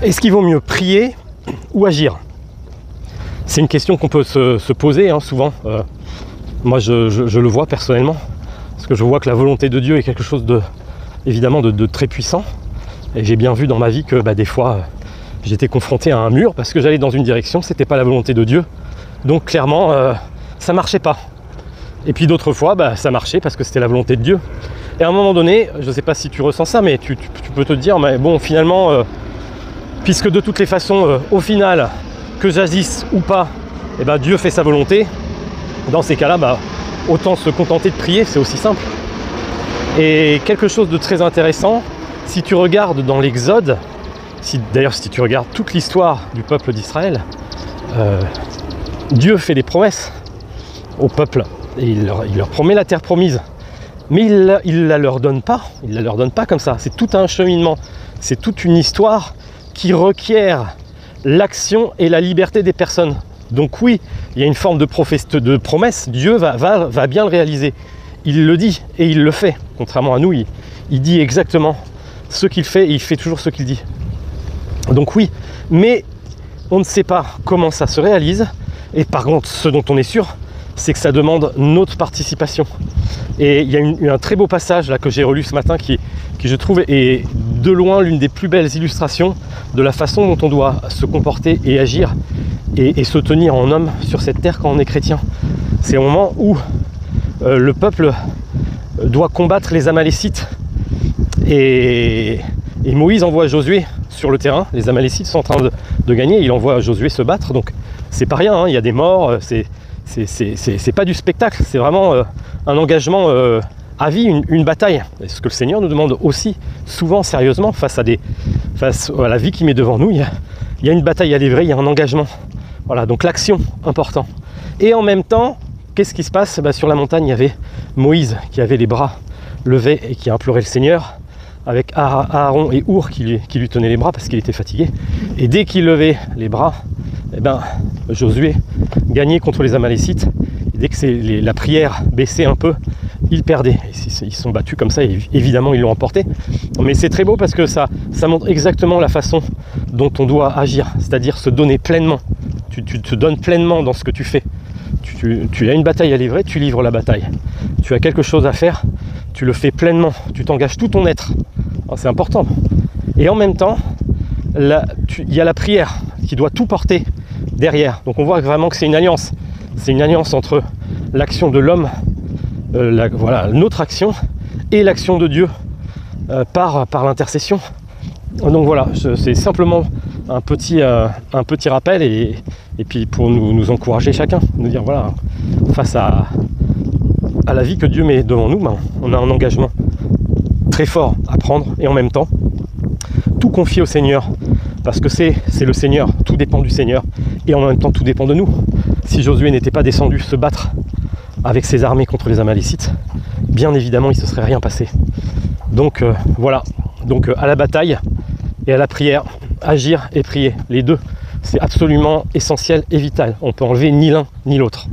Est-ce qu'il vaut mieux prier ou agir? C'est une question qu'on peut se poser souvent. Moi je le vois personnellement, parce que je vois que la volonté de Dieu est quelque chose évidemment de très puissant. Et j'ai bien vu dans ma vie que des fois j'étais confronté à un mur parce que j'allais dans une direction, c'était pas la volonté de Dieu. Donc clairement ça marchait pas. Et puis d'autres fois ça marchait parce que c'était la volonté de Dieu. Et à un moment donné, je sais pas si tu ressens ça, mais tu peux te dire, mais bon finalement, puisque de toutes les façons, au final, que j'agisse ou pas, Dieu fait sa volonté. Dans ces cas-là, autant se contenter de prier, c'est aussi simple. Et quelque chose de très intéressant, si tu regardes dans l'Exode, si tu regardes toute l'histoire du peuple d'Israël, Dieu fait des promesses au peuple et il leur promet la terre promise. Mais il la leur donne pas. Il la leur donne pas comme ça. C'est tout un cheminement. C'est toute une histoire qui requiert l'action et la liberté des personnes. Donc oui, il y a une forme de promesse. Dieu va bien le réaliser. Il le dit et il le fait. Contrairement à nous, il dit exactement ce qu'il fait et il fait toujours ce qu'il dit. Donc oui, mais on ne sait pas comment ça se réalise. Et par contre, ce dont on est sûr, c'est que ça demande notre participation. Et il y a eu un très beau passage là que j'ai relu ce matin qui je trouve est de loin l'une des plus belles illustrations de la façon dont on doit se comporter et agir et se tenir en homme sur cette terre quand on est chrétien. C'est au moment où le peuple doit combattre les Amalécites et Moïse envoie Josué sur le terrain. Les Amalécites sont en train de gagner, il envoie Josué se battre, donc c'est pas rien, il y a des morts, c'est pas du spectacle, c'est vraiment un engagement à vie, une bataille. Et ce que le Seigneur nous demande aussi souvent sérieusement face à la vie qui met devant nous, il y a une bataille à livrer, il y a un engagement. Voilà, donc l'action, important. Et en même temps, qu'est-ce qui se passe? Sur la montagne, il y avait Moïse qui avait les bras levés et qui implorait le Seigneur, avec Aaron et Our qui lui tenaient les bras parce qu'il était fatigué. Et dès qu'il levait les bras, Josué gagnait contre les Amalécites. Et dès que la prière baissait un peu, ils perdaient. Ils se sont battus comme ça et évidemment ils l'ont emporté. Mais c'est très beau parce que ça montre exactement la façon dont on doit agir, c'est-à-dire se donner pleinement. Tu te donnes pleinement dans ce que tu fais. Tu as une bataille à livrer, tu livres la bataille. Tu as quelque chose à faire, tu le fais pleinement. Tu t'engages tout ton être. Alors, c'est important. Et en même temps, il y a la prière qui doit tout porter derrière. Donc on voit vraiment que c'est une alliance. C'est une alliance entre l'action de l'homme, notre action, et l'action de Dieu par l'intercession. Donc voilà, c'est simplement un petit rappel et puis pour nous encourager chacun, nous dire voilà, face à la vie que Dieu met devant nous, on a un engagement très fort à prendre et en même temps tout confier au Seigneur parce que c'est le Seigneur, tout dépend du Seigneur et en même temps tout dépend de nous. Si Josué n'était pas descendu se battre avec ses armées contre les Amalécites, bien évidemment il ne se serait rien passé. Donc voilà, donc à la bataille et à la prière, agir et prier, les deux, c'est absolument essentiel et vital. On peut enlever ni l'un ni l'autre.